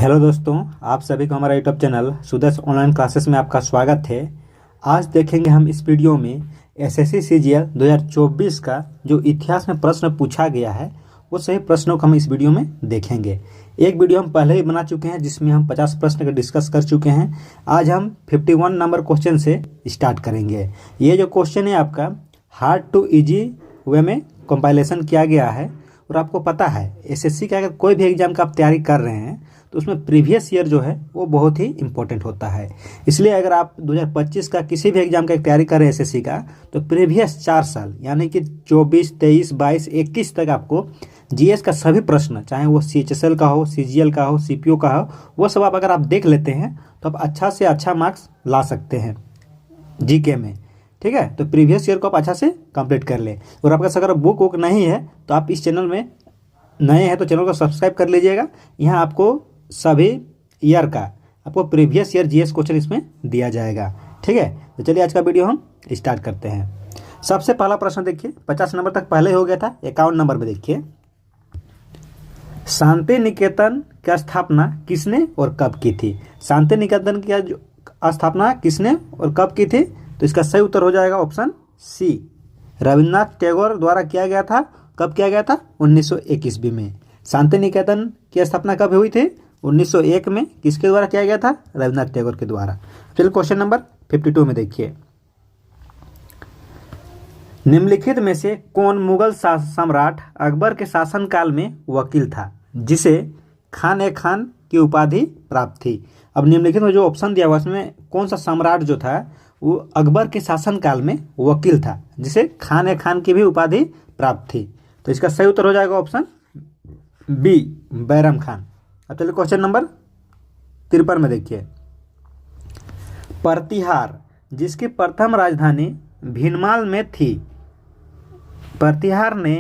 Hello दोस्तों, आप सभी को हमारा YouTube channel Sudarsh online classes में आपका स्वागत है। आज देखेंगे हम इस वीडियो में एसएससी सीजीएल 2024 का जो इतिहास में प्रश्न पूछा गया है वो सही प्रश्नों को हम इस वीडियो में देखेंगे। एक वीडियो हम पहले ही बना चुके हैं जिसमें हम 50 प्रश्न का डिस्कस कर चुके हैं। आज हम 51 नंबर क्वेश्चन से स्टार्ट करेंगे। ये जो क्वेश्चन है आपका हार्ड टू इजी वे में कंपाइलेशन किया गया है और आपको पता है एसएससी का अगर कोई भी एग्जाम का आप तैयारी कर रहे हैं तो उसमें प्रीवियस ईयर जो है वो बहुत ही इंपॉर्टेंट होता है। इसलिए अगर आप 2025 का किसी भी एग्जाम का तैयारी कर रहे हैं एसएससी का तो प्रीवियस 4 साल यानी कि 24, 23, 22, 21 तक आपको जीएस का सभी प्रश्न, चाहे वो सीएचएसएल का हो, सीजीएल का हो, सीपीओ का हो, वो सब अगर आप देख लेते हैं तो आप अच्छा से अच्छा मार्क्स ला सकते हैं जीके में। ठीक है, तो प्रीवियस ईयर को आप अच्छा से कंप्लीट कर ले। और आपका अगर बुक वुक नहीं है तो आप इस चैनल में नए हैं तो चैनल को सब्सक्राइब कर लीजिएगा। यहाँ आपको सभी ईयर का आपको प्रीवियस ईयर जीएस क्वेश्चन इसमें दिया जाएगा। ठीक है, तो चलिए आज का वीडियो हम स्टार्ट करते हैं। सबसे पहला प्रश्न देखिए, 50 नंबर तक पहले हो गया था। 51 नंबर में देखिए, शांति निकेतन की स्थापना किसने और कब की थी? शांति निकेतन की स्थापना किसने और कब की थी? तो इसका सही उत्तर हो जाएगा ऑप्शन सी, रविन्द्रनाथ टैगोर द्वारा किया गया था। कब किया गया था? 1901 ईस्वी में। शांति निकेतन की स्थापना कब हुई थी? 1901 में। किसके द्वारा किया गया था? रविन्द्रनाथ टैगोर के द्वारा। चलिए क्वेश्चन नंबर 52 में देखिए, निम्नलिखित में से कौन मुगल सम्राट अकबर के शासनकाल में वकील था जिसे खान-ए-खान की उपाधि प्राप्त थी? अब निम्नलिखित में जो ऑप्शन दिया हुआ उसमें कौन सा सम्राट जो था वो अकबर के शासनकाल में वकील था जिसे खान-ए-खान की भी उपाधि प्राप्त थी? तो इसका सही उत्तर हो जाएगा ऑप्शन बी, बैरम खान। अब चलिए क्वेश्चन नंबर 53 में देखिए, प्रतिहार जिसकी प्रथम राजधानी भीनमाल में थी, प्रतिहार ने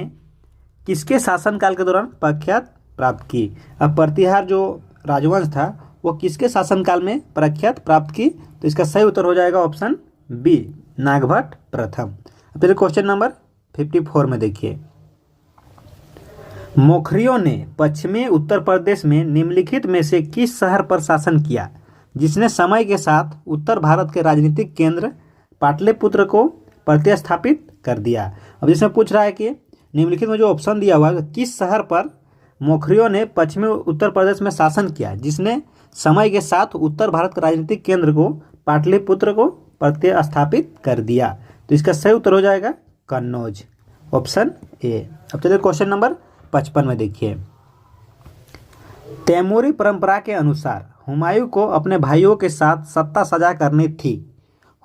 किसके शासनकाल के दौरान प्रख्यात प्राप्त की? अब प्रतिहार जो राजवंश था वो किसके शासनकाल में प्रख्यात प्राप्त की? तो इसका सही उत्तर हो जाएगा ऑप्शन बी, नागभट्ट प्रथम। अब चलिए क्वेश्चन नंबर 54 में देखिए, मौर्यों ने पश्चिमी उत्तर प्रदेश में निम्नलिखित में से किस शहर पर शासन किया जिसने समय के साथ उत्तर भारत के राजनीतिक केंद्र पाटलिपुत्र को प्रतिस्थापित कर दिया? अब इसमें पूछ रहा है कि निम्नलिखित में जो ऑप्शन दिया हुआ है किस शहर पर मौर्यों ने पश्चिमी उत्तर प्रदेश में शासन किया जिसने समय के साथ उत्तर भारत के राजनीतिक केंद्र को पाटलिपुत्र को प्रतिस्थापित कर दिया? तो इसका सही उत्तर हो जाएगा कन्नौज, ऑप्शन ए। अब चलिए क्वेश्चन नंबर 55 में देखिए, तैमूरी परंपरा के अनुसार हुमायूं को अपने भाइयों के साथ सत्ता साझा करनी थी।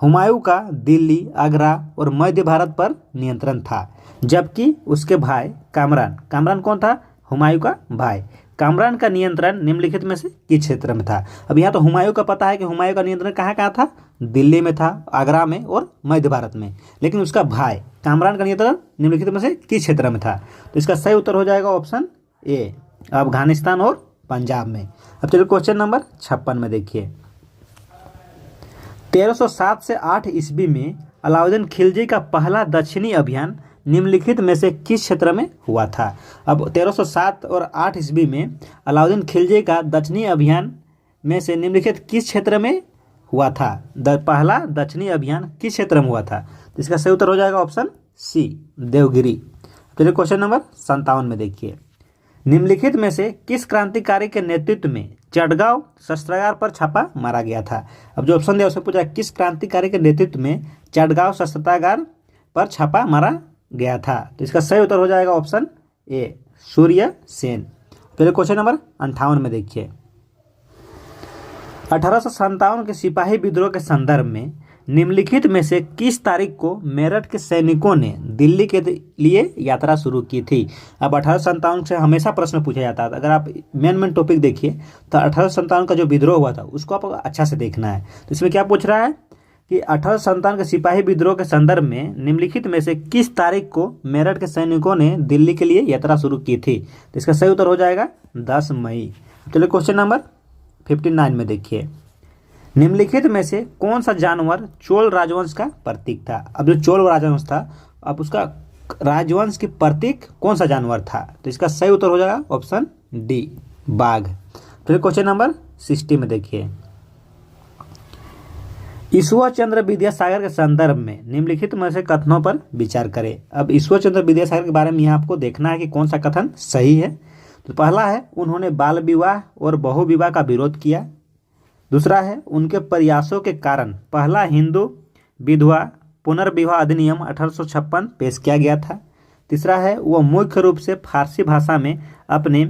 हुमायूं का दिल्ली, आगरा और मध्य भारत पर नियंत्रण था जबकि उसके भाई कामरान कौन था? हुमायूं का भाई। कामरान का नियंत्रण निम्नलिखित में से किस क्षेत्र में था? अब यहाँ तो हुमायूं का पता है कि हुमायूं का नियंत्रण कहाँ कहाँ था? दिल्ली में था, आगरा में और मध्य भारत में। लेकिन उसका भाई कामरान का नियंत्रण निम्नलिखित में से किस क्षेत्र में था? तो इसका सही उत्तर हो जाएगा ऑप्शन ए, अफगानिस्तान और पंजाब में। अब चलिए क्वेश्चन नंबर 56 में देखिए, 1307 से 8 ईस्वी में अलाउद्दीन खिलजी का पहला दक्षिणी अभियान निम्नलिखित में से किस क्षेत्र में हुआ था? अब 1307 और 8 ईस्वी में अलाउद्दीन खिलजी का दक्षिणी अभियान में से निम्नलिखित किस क्षेत्र में हुआ था? पहला दक्षिणी अभियान किस क्षेत्र में हुआ था? तो इसका सही उत्तर हो जाएगा ऑप्शन सी, देवगिरी। चलिए क्वेश्चन नंबर 57 में देखिए, निम्नलिखित में से किस क्रांतिकारी के नेतृत्व में चटगांव शस्त्रागार पर छापा मारा गया था? अब जो ऑप्शन दिया उसमें पूछा किस क्रांतिकारी के नेतृत्व में चटगांव शस्त्रागार पर छापा मारा गया था? तो इसका सही उत्तर हो जाएगा ऑप्शन ए, सूर्य सेन। पहले क्वेश्चन नंबर 58 में देखिए, 1857 के सिपाही विद्रोह के संदर्भ में निम्नलिखित में से किस तारीख को मेरठ के सैनिकों ने दिल्ली के लिए यात्रा शुरू की थी? अब 1857 से हमेशा प्रश्न पूछा जाता है। अगर आप मेन टॉपिक देखिए तो 1857 का जो विद्रोह हुआ था उसको आपको अच्छा से देखना है। तो इसमें क्या पूछ रहा है कि 1857 के सिपाही विद्रोह के संदर्भ में निम्नलिखित में से किस तारीख को मेरठ के सैनिकों ने दिल्ली के लिए यात्रा शुरू की थी? तो इसका सही उत्तर हो जाएगा 10 मई। चलिए क्वेश्चन नंबर 59 में देखिए, निम्नलिखित में से कौन सा जानवर चोल राजवंश का प्रतीक था? अब जो चोल राजवंश था अब उसका राजवंश की प्रतीक कौन सा जानवर था? तो इसका सही उत्तर हो जाएगा ऑप्शन डी, बाघ। तो क्वेश्चन नंबर 60 में देखिए, ईश्वर चंद्र विद्यासागर के संदर्भ में निम्नलिखित में से कथनों पर विचार करें। अब ईश्वर चंद्र विद्यासागर के बारे में यहाँ आपको देखना है कि कौन सा कथन सही है। तो पहला है, उन्होंने बाल विवाह और बहु विवाह का विरोध किया। दूसरा है, उनके प्रयासों के कारण पहला हिंदू विधवा पुनर्विवाह अधिनियम 1856 पेश किया गया था। तीसरा है, वह मुख्य रूप से फारसी भाषा में अपनी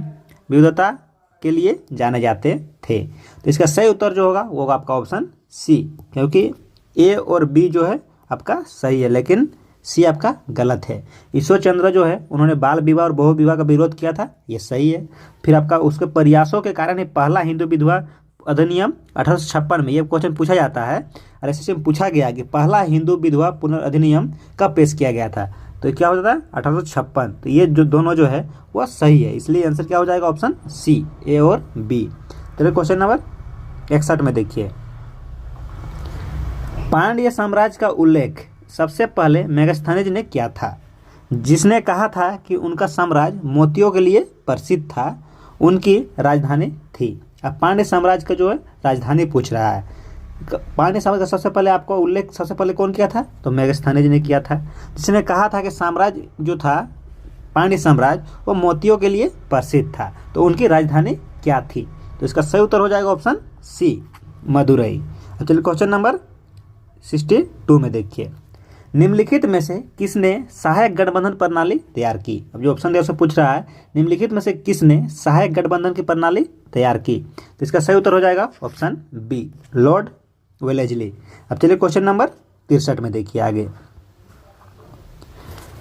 विविधता के लिए जाने जाते थे। तो इसका सही उत्तर जो होगा वो होगा आपका ऑप्शन सी, क्योंकि ए और बी जो है आपका सही है, लेकिन सी आपका गलत है। ईश्वर चंद्र जो है उन्होंने बाल विवाह और बहु विवाह का विरोध किया था, ये सही है। फिर आपका उसके प्रयासों के कारण ही पहला हिंदू विधवा अधिनियम 1856 में, ये क्वेश्चन पूछा जाता है और एसएससी में पूछा गया कि पहला हिंदू विधवा पुनर्अधिनियम कब पेश किया गया था, तो क्या हो जाता है 1856। तो ये जो दोनों जो है वह सही है, इसलिए आंसर क्या हो जाएगा ऑप्शन सी, ए और बी। चलिए क्वेश्चन नंबर 61 में देखिए, पांड्य साम्राज्य का उल्लेख सबसे पहले मेगास्थनीज ने किया था, जिसने कहा था कि उनका साम्राज्य मोतियों के लिए प्रसिद्ध था, उनकी राजधानी थी। अब पांड्य साम्राज्य का जो है राजधानी पूछ रहा है। पांड्य साम्राज्य का सबसे पहले आपको उल्लेख सबसे पहले कौन किया था, तो मेगास्थनीज ने किया था, जिसने कहा था कि साम्राज्य जो था पांड्य साम्राज्य वो मोतियों के लिए प्रसिद्ध था, तो उनकी राजधानी क्या थी। तो इसका सही उत्तर हो जाएगा ऑप्शन सी, मदुरई। अब चलिए क्वेश्चन नंबर 62 में देखिए, निम्नलिखित में से किसने सहायक गठबंधन प्रणाली तैयार की। अब जो ऑप्शन दिया उसमें पूछ रहा है निम्नलिखित में से किसने सहायक गठबंधन की प्रणाली तैयार की, तो इसका सही उत्तर हो जाएगा ऑप्शन बी, लॉर्ड वेलेस्ली। अब चलिए क्वेश्चन नंबर 63 में देखिए आगे,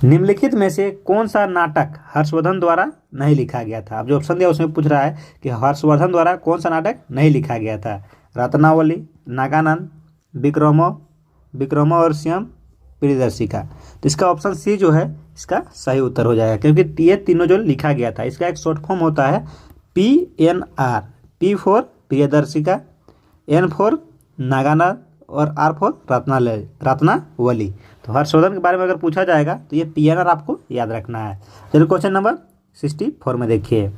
निम्नलिखित में से कौन सा नाटक हर्षवर्धन द्वारा नहीं लिखा गया था। अब जो ऑप्शन दिया उसमें पूछ रहा है कि हर्षवर्धन द्वारा कौन सा नाटक नहीं लिखा गया था, रत्नावली, नागानंद, विक्रमो और श्याम प्रियदर्शिका। तो इसका ऑप्शन सी जो है इसका सही उत्तर हो जाएगा, क्योंकि ये तीनों जो लिखा गया था इसका एक शॉर्ट फॉर्म होता है PNR, P for Priyadarshika, N for Naganand और R फॉर रत्नावली। तो हर्षवर्धन के बारे में अगर पूछा जाएगा तो ये PNR आपको याद रखना है। चलिए क्वेश्चन नंबर 64 में देखिए,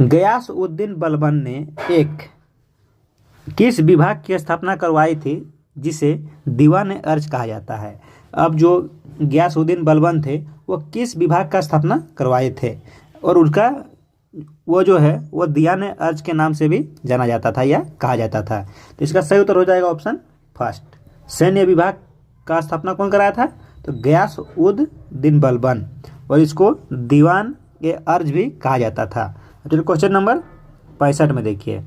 गयास-उद-दीन बलबन ने एक किस विभाग की स्थापना करवाई थी जिसे दीवान अर्ज कहा जाता है। अब जो गयास-उद-दीन बलबन थे वो किस विभाग का स्थापना करवाए थे, और उनका वो जो है वो दीवान अर्ज के नाम से भी जाना जाता था या कहा जाता था। तो इसका सही उत्तर हो जाएगा ऑप्शन फर्स्ट, सैन्य विभाग का स्थापना कौन कराया था, तो गयास-उद-दीन बलबन, और इसको दीवान ए अर्ज भी कहा जाता था। चलिए क्वेश्चन नंबर 65 में देखिए,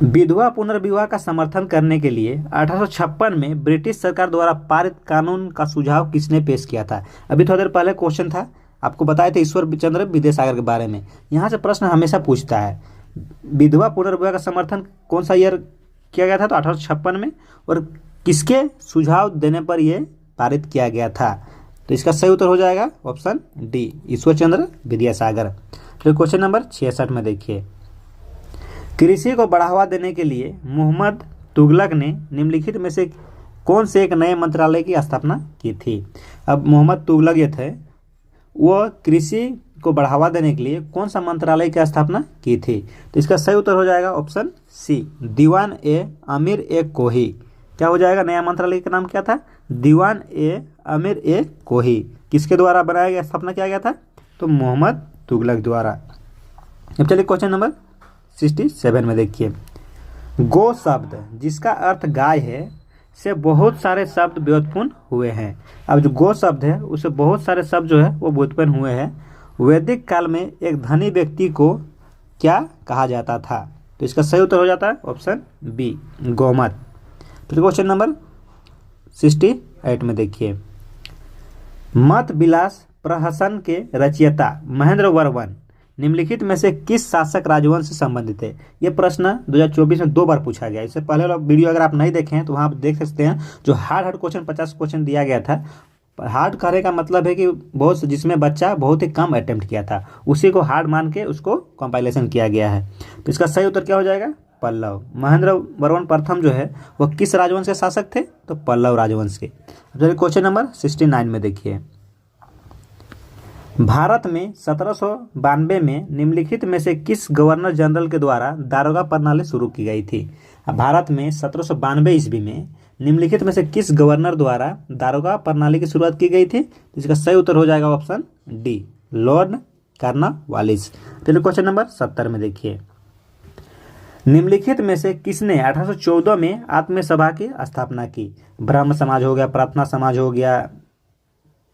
विधवा पुनर्विवाह का समर्थन करने के लिए 1856 में ब्रिटिश सरकार द्वारा पारित कानून का सुझाव किसने पेश किया था। अभी थोड़ी देर पहले क्वेश्चन था, आपको बताए थे ईश्वर चंद्र विद्यासागर के बारे में। यहाँ से प्रश्न हमेशा पूछता है विधवा पुनर्विवाह का समर्थन कौन सा ईयर किया गया था, तो 1856 में, और किसके सुझाव देने पर यह पारित किया गया था। तो इसका सही उत्तर हो जाएगा ऑप्शन डी, ईश्वर चंद्र विद्यासागर। तो क्वेश्चन नंबर 66 में देखिए, कृषि को बढ़ावा देने के लिए मोहम्मद तुगलक ने निम्नलिखित में से कौन से एक नए मंत्रालय की स्थापना की थी। अब मोहम्मद तुगलक ये थे, वो कृषि को बढ़ावा देने के लिए कौन सा मंत्रालय की स्थापना की थी। तो इसका सही उत्तर हो जाएगा ऑप्शन सी, दीवान ए आमिर ए कोही। क्या हो जाएगा, नया मंत्रालय का नाम क्या था, दीवान ए आमिर ए कोही। किसके द्वारा बनाया गया, स्थापना किया गया था, तो मोहम्मद तुगलक द्वारा। अब चलिए क्वेश्चन नंबर 67 में देखिए, गो शब्द जिसका अर्थ गाय है से बहुत सारे शब्द व्युत्पन्न हुए हैं। अब जो गो शब्द है उससे बहुत सारे शब्द जो है वो व्युत्पन्न हुए हैं। वैदिक काल में एक धनी व्यक्ति को क्या कहा जाता था, तो इसका सही उत्तर हो जाता है ऑप्शन बी, गोमत। तो क्वेश्चन नंबर 68 में देखिए, मत विलास प्रहसन के रचयिता महेंद्र वर्मन निम्नलिखित में से किस शासक राजवंश से संबंधित है। यह प्रश्न 2024 में 2 बार पूछा गया। इससे पहले वाला वीडियो अगर आप नहीं देखे हैं तो वहाँ आप देख सकते हैं, जो हार्ड क्वेश्चन 50 क्वेश्चन दिया गया था। हार्ड कहने का मतलब है कि बहुत, जिसमें बच्चा बहुत ही कम अटेम्प्ट किया था उसी को हार्ड मान के उसको कंपाइलेशन किया गया है। तो इसका सही उत्तर क्या हो जाएगा, पल्लव। महेंद्र वर्मन प्रथम जो है वह किस राजवंश के शासक थे, तो पल्लव राजवंश के। चलिए क्वेश्चन नंबर 69 में देखिए, भारत में 1792 में निम्नलिखित में से किस गवर्नर जनरल के द्वारा दारोगा प्रणाली शुरू की गई थी। अब भारत में 1792 ईस्वी में निम्नलिखित में से किस गवर्नर द्वारा दारोगा प्रणाली की शुरुआत की गई थी। तो इसका सही उत्तर हो जाएगा ऑप्शन डी, लॉर्ड कॉर्नवालिस। चलिए क्वेश्चन नंबर 70 में देखिए, निम्नलिखित में से किसने 1814 में आत्मीय सभा की स्थापना की। ब्रह्म समाज हो गया, प्रार्थना समाज हो गया,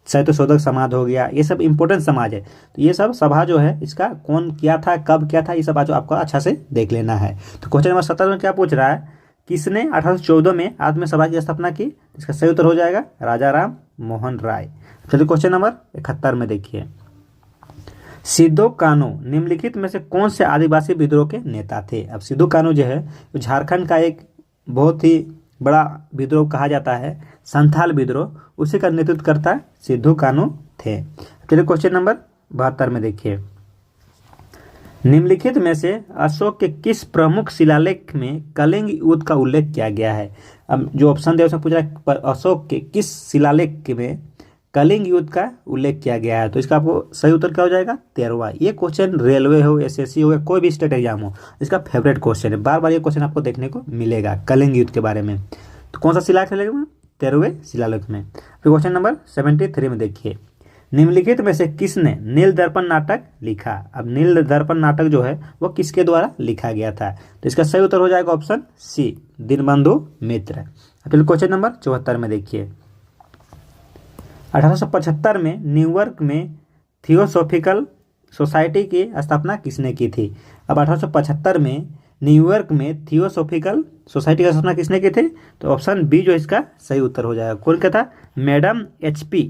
शोधक समाज हो गया, ये सब इंपॉर्टेंट समाज है। तो ये सब सभा जो है इसका कौन किया था, कब किया था, ये सब आज आपको अच्छा से देख लेना है। तो क्वेश्चन नंबर 70 में क्या पूछ रहा है, किसने 1814 में आत्मीय सभा की स्थापना की। इसका सही उत्तर हो जाएगा राजा राम मोहन राय। चलिए क्वेश्चन नंबर 71 में देखिए, सिद्धू कान्हू निम्नलिखित में से कौन से आदिवासी विद्रोह के नेता थे। अब सिद्धू कान्हू जो है झारखंड का एक बहुत ही बड़ा विद्रोह कहा जाता है, संथाल विद्रोह, उसी का नेतृत्व करता सिद्धू कान्हू थे। चलिए क्वेश्चन नंबर 72 में देखिए, निम्नलिखित में से अशोक के किस प्रमुख शिलालेख में कलिंग युद्ध का उल्लेख किया गया है। अब जो ऑप्शन दिया उसमें पूछ रहा है अशोक के किस शिलालेख में कलिंग युद्ध का उल्लेख किया गया है। तो इसका आपको सही उत्तर क्या हो जाएगा 13वां। ये क्वेश्चन रेलवे हो, एसएससी हो या कोई भी स्टेट एग्जाम हो, इसका फेवरेट क्वेश्चन है, बार बार ये क्वेश्चन आपको देखने को मिलेगा कलिंग युद्ध के बारे में। तो कौन सा शिलालेख लगेगा 13वें शिलालेख में। फिर क्वेश्चन नंबर 73 में देखिए, निम्नलिखित में से किसने नील दर्पण नाटक लिखा। अब नील दर्पण नाटक जो है वो किसके द्वारा लिखा गया था। तो इसका सही उत्तर हो जाएगा ऑप्शन सी, दीनबंधु मित्र। फिर क्वेश्चन नंबर 74 में देखिए, 1875 में न्यूयॉर्क में थियोसॉफिकल सोसाइटी की स्थापना किसने की थी। अब 1875 में न्यूयॉर्क में थियोसॉफिकल सोसाइटी की स्थापना किसने की थी। तो ऑप्शन बी जो इसका सही उत्तर हो जाएगा। कौन क्या था, मैडम HP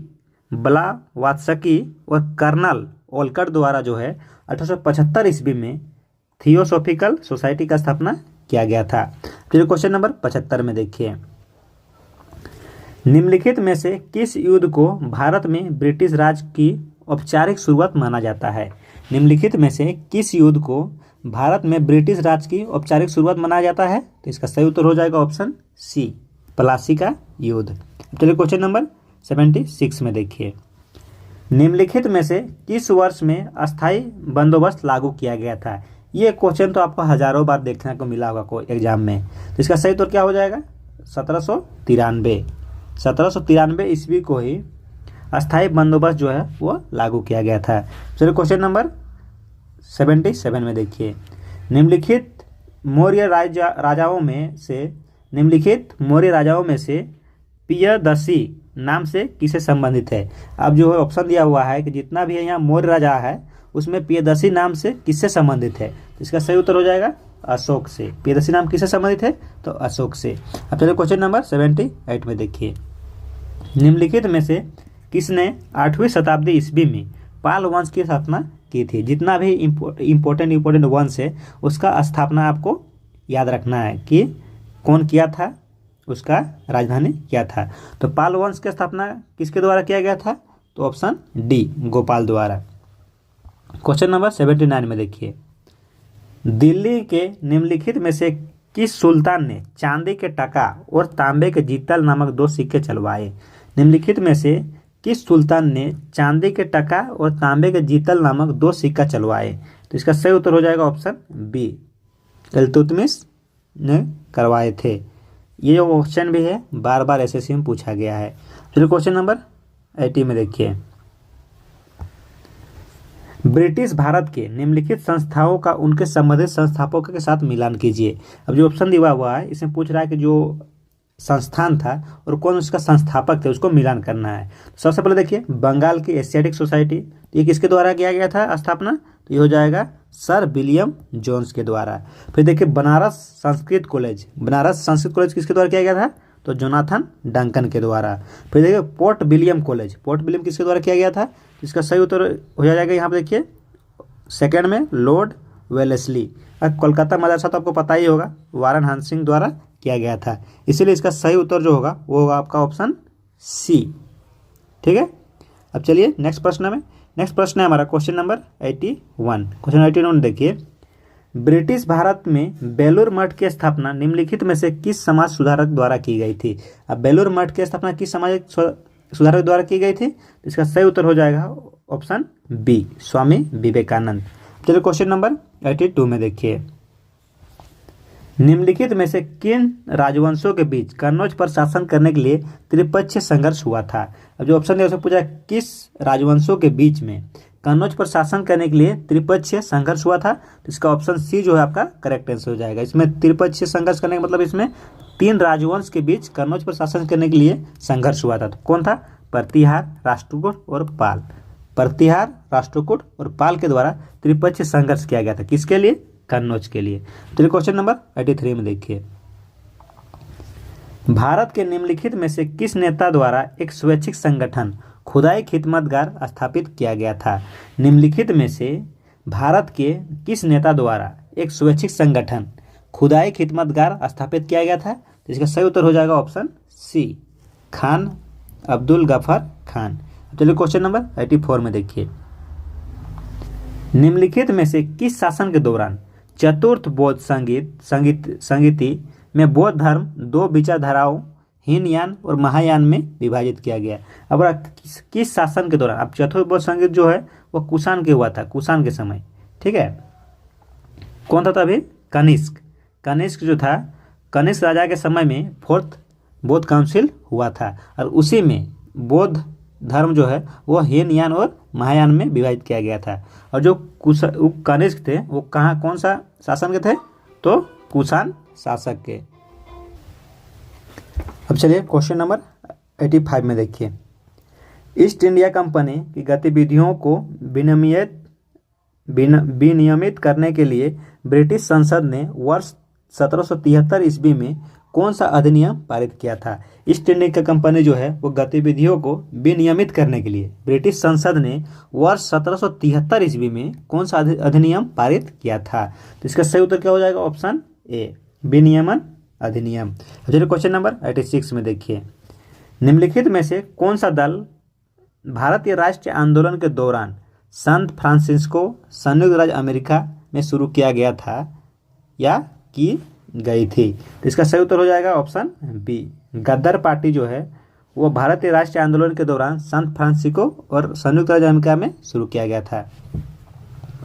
ब्लावात्स्की और कर्नल ओलकर द्वारा जो है 1875 ईस्वी में थियोसॉफिकल सोसाइटी का स्थापना किया गया था। फिर क्वेश्चन नंबर 75 में देखिए, निम्नलिखित में से किस युद्ध को भारत में ब्रिटिश राज की औपचारिक शुरुआत माना जाता है। निम्नलिखित में से किस युद्ध को भारत में ब्रिटिश राज की औपचारिक शुरुआत माना जाता है। तो इसका सही उत्तर हो जाएगा ऑप्शन सी, प्लासी का युद्ध। चलिए क्वेश्चन नंबर 76 में देखिए, निम्नलिखित में से किस वर्ष में अस्थाई बंदोबस्त लागू किया गया था। ये क्वेश्चन तो आपको हजारों बार देखने को मिला होगा कोई एग्जाम में। तो इसका सही उत्तर क्या हो जाएगा 1793 ईस्वी को ही अस्थाई बंदोबस्त जो है वो लागू किया गया था। चलिए क्वेश्चन नंबर 77 में देखिए, निम्नलिखित मौर्य राजाओं में से प्रियदर्शी नाम से किसे संबंधित है। अब जो है ऑप्शन दिया हुआ है कि जितना भी है यहाँ मौर्य राजा है उसमें प्रियदर्शी नाम से किससे संबंधित है। तो इसका सही उत्तर हो जाएगा अशोक से। प्रियदर्शी नाम किससे संबंधित है तो अशोक से। अब चलिए क्वेश्चन नंबर 78 में देखिए, निम्नलिखित में से किसने 8वीं शताब्दी ईस्वी में पाल वंश की स्थापना की थी। जितना भी इम्पोर्टेंट वंश है उसका स्थापना आपको याद रखना है कि कौन किया था, उसका राजधानी क्या था। तो पाल वंश की स्थापना किसके द्वारा किया गया था। तो ऑप्शन डी, गोपाल द्वारा। क्वेश्चन नंबर 79 में देखिए, दिल्ली के निम्नलिखित में से किस सुल्तान ने चांदी के टका और तांबे के जीतल नामक 2 सिक्के चलवाए। निम्नलिखित में से किस सुल्तान ने चांदी के टका और तांबे के जीतल नामक 2 सिक्का चलवाए। तो इसका सही उत्तर हो जाएगा ऑप्शन बी, इल्तुतमिश ने करवाए थे। ये जो क्वेश्चन भी है बार बार एसएससी में पूछा गया है। चलिए क्वेश्चन नंबर 80 में देखिए, ब्रिटिश भारत के निम्नलिखित संस्थाओं का उनके संबंधित संस्थापकों के साथ मिलान कीजिए। अब जो ऑप्शन दिया हुआ है इसमें पूछ रहा है कि जो संस्थान था और कौन उसका संस्थापक थे उसको मिलान करना है। सबसे पहले देखिए बंगाल की एशियाटिक सोसाइटी, ये किसके द्वारा किया गया था स्थापना। तो ये हो जाएगा सर विलियम जोन्स के द्वारा। फिर देखिए बनारस संस्कृत कॉलेज किसके द्वारा किया गया था। तो जोनाथन डंकन के द्वारा। फिर देखिए पोर्ट विलियम किसके द्वारा किया गया था। इसका सही उत्तर हो जाएगा यहाँ पे देखिए सेकेंड में लॉर्ड वेलेस्ली। कोलकाता मदरसा तो आपको पता ही होगा, वारन हंसिंग द्वारा किया गया था। इसीलिए इसका सही उत्तर जो होगा वो होगा आपका ऑप्शन सी। ठीक है, अब चलिए नेक्स्ट प्रश्न है हमारा क्वेश्चन नंबर 81। क्वेश्चन 81 देखिए, ब्रिटिश भारत में बेलूर मठ की स्थापना निम्नलिखित में से किस समाज सुधारक द्वारा की गई थी। अब बेलूर मठ की स्थापना किस समाज सुधारक द्वारा की गई थी। इसका सही उत्तर हो जाएगा ऑप्शन बी स्वामी विवेकानंद। चलिए क्वेश्चन नंबर 82 में देखिए, निम्नलिखित में से किन राजवंशों के बीच कन्नौज पर शासन करने के लिए त्रिपक्षीय संघर्ष हुआ था। अब जो ऑप्शन है उसमें पूछा किस राजवंशों के बीच में कन्नौज पर शासन करने के लिए त्रिपक्षीय संघर्ष हुआ था, तो इसका ऑप्शन सी जो है आपका करेक्ट आंसर हो जाएगा। इसमें त्रिपक्षीय संघर्ष करने का मतलब इसमें 3 राजवंश के बीच कन्नौज पर शासन करने के लिए संघर्ष हुआ था। तो कौन था? प्रतिहार, राष्ट्रकूट और पाल। प्रतिहार, राष्ट्रकूट और पाल के द्वारा त्रिपक्षीय संघर्ष किया गया था। किसके लिए? कन्नौज के लिए। चलिए क्वेश्चन नंबर 83 में देखिए, भारत के निम्नलिखित में से किस नेता द्वारा एक स्वैच्छिक संगठन खुदाई खिदमतगार स्थापित किया गया था। निम्नलिखित में से भारत के किस नेता द्वारा एक स्वैच्छिक संगठन खुदाई खिदमतगार स्थापित किया गया था, तो इसका सही उत्तर हो जाएगा ऑप्शन सी खान अब्दुल गफर खान। चलिए क्वेश्चन नंबर 84 में देखिए, निम्नलिखित में से किस शासन के दौरान चतुर्थ बौद्ध संगीति में बौद्ध धर्म 2 विचारधाराओं हीनयान और महायान में विभाजित किया गया। अब किस शासन के दौरान? अब चतुर्थ बौद्ध संगीत जो है वो कुषाण के हुआ था, कुषाण के समय। ठीक है, कौन था तभी? कनिष्क। कनिष्क जो था, कनिष्क राजा के समय में 4th बौद्ध काउंसिल हुआ था और उसी में बौद्ध धर्म जो है वो हीनयान और महायान में विभाजित किया गया था। और जो कनिष्क थे वो कौन सा शासन के थे? तो कुषाण शासक के। अब चलिए क्वेश्चन नंबर 85 में देखिए, ईस्ट इंडिया कंपनी की गतिविधियों को विनियमित करने के लिए ब्रिटिश संसद ने वर्ष 1773 ईस्वी में कौन सा अधिनियम पारित किया था। ईस्ट इंडिया कंपनी जो है वो गतिविधियों को विनियमित करने के लिए ब्रिटिश संसद ने वर्ष 1773 ईस्वी में कौन सा अधिनियम पारित किया था, तो इसका सही उत्तर क्या हो जाएगा? ऑप्शन ए विनियमन अधिनियम। चलिए क्वेश्चन नंबर 86 में देखिए, निम्नलिखित में से कौन सा दल भारतीय राष्ट्रीय आंदोलन के दौरान संत फ्रांसिस्को संयुक्त राज्य अमेरिका में शुरू किया गया था या की गई थी, तो इसका सही उत्तर हो जाएगा ऑप्शन बी गद्दार पार्टी जो है वो भारतीय राष्ट्रीय आंदोलन के दौरान संत फ्रांसिस्को और संयुक्त राज्य अमेरिका में शुरू किया गया था।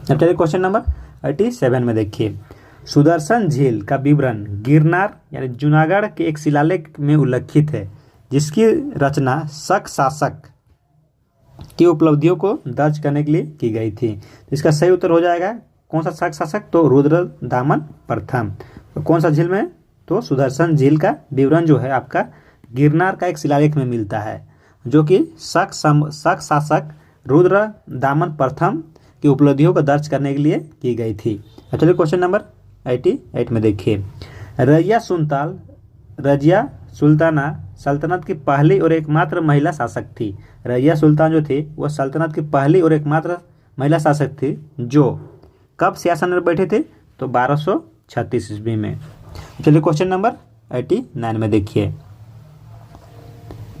अब चलिए क्वेश्चन नंबर 87 में देखिए, सुदर्शन झील का विवरण गिरनार यानी जूनागढ़ के एक शिलालेख में उल्लिखित है जिसकी रचना शक शासक की उपलब्धियों को दर्ज करने के लिए की गई थी। इसका सही उत्तर हो जाएगा कौन सा शक शासक? तो रुद्र दामन प्रथम। तो कौन सा झील में? तो सुदर्शन झील का विवरण जो है आपका गिरनार का एक शिलालेख में मिलता है जो कि शक शासक रुद्र दामन प्रथम की उपलब्धियों को दर्ज करने के लिए की गई थी। चलिए क्वेश्चन नंबर 88 में देखिए, रजिया सुल्ताना सल्तनत की पहली और एकमात्र महिला शासक थी। रजिया सुल्तान जो थी वह सल्तनत की पहली और एकमात्र महिला शासक थी जो कब सिंहासन पर बैठे थे? तो 1236 ईस्वी में। चलिए क्वेश्चन नंबर 89 में देखिए,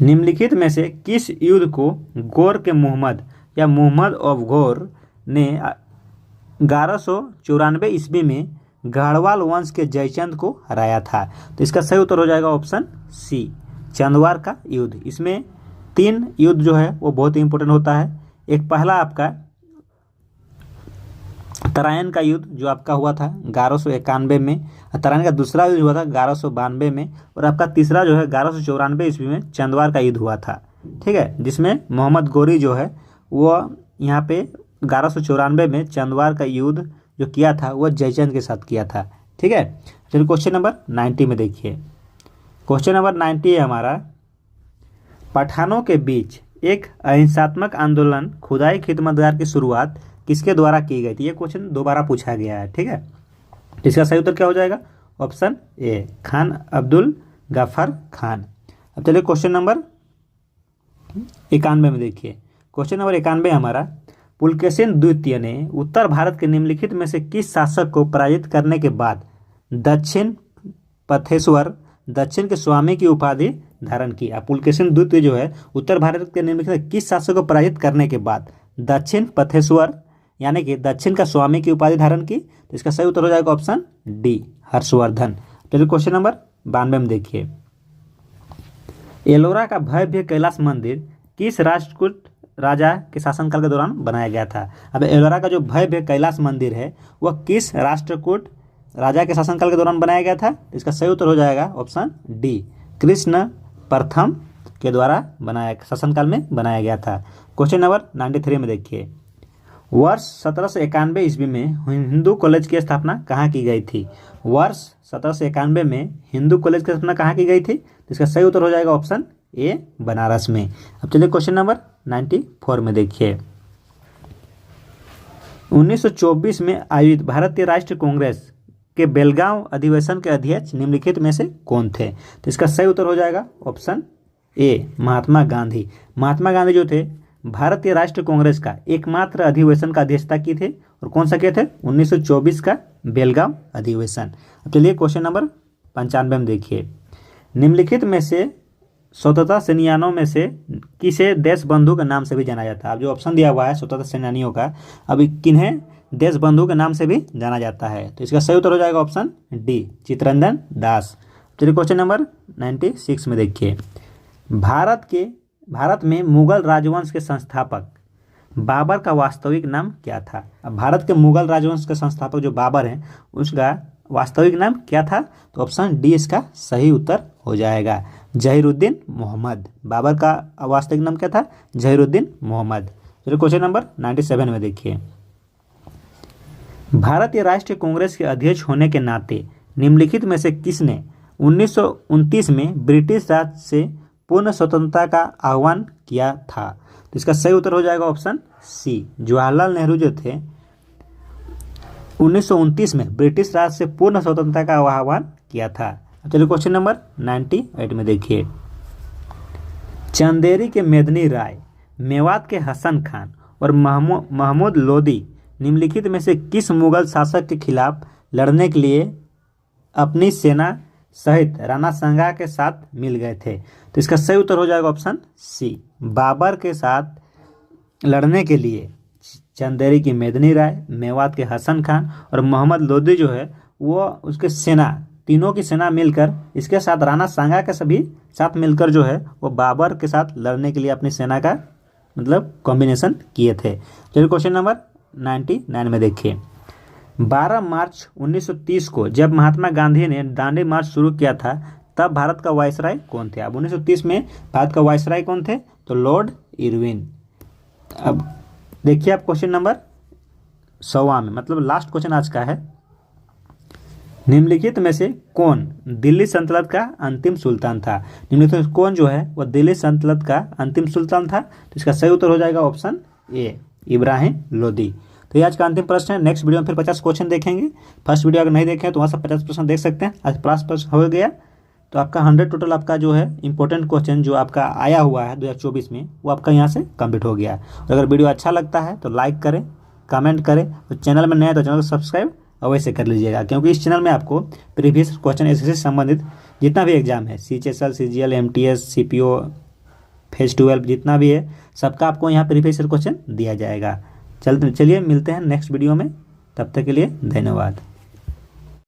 निम्नलिखित में से किस युद्ध को गौर के मुहम्मद या मुहम्मद ऑफ गौर ने 1194 ईस्वी में गढ़वाल वंश के जयचंद को हराया था, तो इसका सही उत्तर हो जाएगा ऑप्शन सी चंदवार का युद्ध। इसमें 3 युद्ध जो है वो बहुत ही इंपॉर्टेंट होता है। एक पहला आपका तराइन का युद्ध जो आपका हुआ था 1191 में, तराइन का दूसरा युद्ध हुआ था 1192 में, और आपका तीसरा जो है 1194 ईस्वी में चंदवार का युद्ध हुआ था। ठीक है, जिसमें मोहम्मद गौरी जो है वो यहाँ पे 1194 में चंदवार का युद्ध जो किया था वह जयचंद के साथ किया था। ठीक है, चलिए क्वेश्चन नंबर 90 में देखिए, क्वेश्चन नंबर 90 है हमारा, पठानों के बीच एक अहिंसात्मक आंदोलन खुदाई खिदमतगार की शुरुआत किसके द्वारा की गई थी। ये क्वेश्चन दोबारा पूछा गया है। ठीक है, इसका सही उत्तर क्या हो जाएगा? Option A Khan Abdul Gaffar Khan. अब चलिए क्वेश्चन नंबर 91 में देखिए, क्वेश्चन नंबर 91 हमारा, पुलकेशिन द्वितीय ने उत्तर भारत के निम्नलिखित में से किस शासक को पराजित करने के बाद दक्षिण पथेश्वर दक्षिण के स्वामी की उपाधि धारण की। पुलकेशिन द्वितीय जो है उत्तर भारत के निम्नलिखित किस शासक को पराजित करने के बाद दक्षिण पथेश्वर यानी कि दक्षिण का स्वामी की उपाधि धारण की, तो इसका सही उत्तर हो जाएगा ऑप्शन डी हर्षवर्धन। चलिए क्वेश्चन नंबर 92 में देखिए, एलोरा का भव्य कैलाश मंदिर किस राष्ट्रकूट राजा के शासनकाल के दौरान बनाया गया था। अब एलोरा का जो भव्य कैलाश मंदिर है वह किस राष्ट्रकूट राजा के शासनकाल के दौरान बनाया गया था? इसका सही उत्तर हो जाएगा ऑप्शन डी, कृष्ण प्रथम के द्वारा शासनकाल में बनाया गया था। क्वेश्चन नंबर 93 में देखिए, वर्ष 1791 ईस्वी में हिंदू कॉलेज की स्थापना कहाँ की गई थी? वर्ष 1791 में हिंदू कॉलेज की स्थापना कहाँ की गई थी? इसका सही उत्तर हो जाएगा ऑप्शन ए, बनारस में। अब चलिए क्वेश्चन नंबर 94 में देखिए, 1924 में आयोजित भारतीय राष्ट्रीय कांग्रेस के बेलगांव अधिवेशन के अध्यक्ष निम्नलिखित में से कौन थे? तो इसका सही उत्तर हो जाएगा ऑप्शन ए, महात्मा गांधी। महात्मा गांधी जो थे भारतीय राष्ट्रीय कांग्रेस का एकमात्र अधिवेशन का अध्यक्षता की थे, और कौन सा किए थे? 1924 का बेलगांव अधिवेशन। अब चलिए क्वेश्चन नंबर 95 में देखिए, निम्नलिखित में से स्वतंत्रता सेनानियों में से किसे देश बंधु के नाम से भी जाना जाता है? अब जो ऑप्शन दिया हुआ है स्वतंत्रता सेनानियों का, अभी किन्हें देश बंधु के नाम से भी जाना जाता है? तो इसका सही उत्तर हो जाएगा ऑप्शन डी, चित्तरंजन दास। चलिए क्वेश्चन नंबर 96 में देखिए, भारत में मुगल राजवंश के संस्थापक बाबर का वास्तविक नाम क्या था? अब भारत के मुगल राजवंश के संस्थापक जो बाबर हैं उसका वास्तविक नाम क्या था? तो ऑप्शन डी इसका सही उत्तर हो जाएगा, जहीरुद्दीन मोहम्मद। बाबर का वास्तविक नाम क्या था? जहीरुद्दीन मोहम्मद। चलिए क्वेश्चन नंबर 97 में देखिए, भारतीय राष्ट्रीय कांग्रेस के अध्यक्ष होने के नाते निम्नलिखित में से किसने 1929 में ब्रिटिश राज से पूर्ण स्वतंत्रता का आह्वान किया था? तो इसका सही उत्तर हो जाएगा ऑप्शन सी, जवाहरलाल नेहरू जो थे 1929 में ब्रिटिश राज से पूर्ण स्वतंत्रता का आह्वान किया था। चलिए क्वेश्चन नंबर 98 में देखिए, चंदेरी के मेदिनी राय, मेवात के हसन खान और महमूद लोदी निम्नलिखित में से किस मुगल शासक के खिलाफ लड़ने के लिए अपनी सेना सहित राणा सांगा के साथ मिल गए थे? तो इसका सही उत्तर हो जाएगा ऑप्शन सी, बाबर के साथ लड़ने के लिए चंदेरी की मेदिनी राय, मेवात के हसन खान और मोहम्मद लोदी जो है वो उसके सेना, तीनों की सेना मिलकर इसके साथ राणा सांगा के सभी साथ मिलकर जो है वो बाबर के साथ लड़ने के लिए अपनी सेना का मतलब कॉम्बिनेशन किए थे। चलिए क्वेश्चन नंबर 99 में देखिए, 12 मार्च 1930 को जब महात्मा गांधी ने दांडी मार्च शुरू किया था तब भारत का वायसराय कौन थे? अब 1930 में भारत का वायसराय कौन थे? तो लॉर्ड इरविन। अब देखिए आप क्वेश्चन नंबर 100 में, मतलब लास्ट क्वेश्चन आज का है, निम्नलिखित में से कौन दिल्ली सल्तनत का अंतिम सुल्तान था? निम्नलिखित में कौन जो है वह दिल्ली सल्तनत का अंतिम सुल्तान था? तो इसका सही उत्तर हो जाएगा ऑप्शन ए, इब्राहिम लोदी। तो ये आज का अंतिम प्रश्न है। नेक्स्ट वीडियो में फिर 50 क्वेश्चन देखेंगे। फर्स्ट वीडियो अगर नहीं देखें तो वहाँ से 50 प्रश्न देख सकते हैं। आज 50 प्रश्न हो गया तो आपका 100 टोटल आपका जो है इंपॉर्टेंट क्वेश्चन जो आपका आया हुआ है 2024 में वो आपका यहाँ से कंप्लीट हो गया। और अगर वीडियो अच्छा लगता है तो लाइक करें, कमेंट करें, और चैनल में नए तो चैनल को सब्सक्राइब अवश्य कर लीजिएगा, क्योंकि इस चैनल में आपको प्रीवियस क्वेश्चन एसएससी से संबंधित जितना भी एग्जाम है, CHSL, CGL, MTS, CPO, phase 12 जितना भी है सबका आपको यहाँ प्रीवियस क्वेश्चन दिया जाएगा। चलिए मिलते हैं नेक्स्ट वीडियो में, तब तक के लिए धन्यवाद।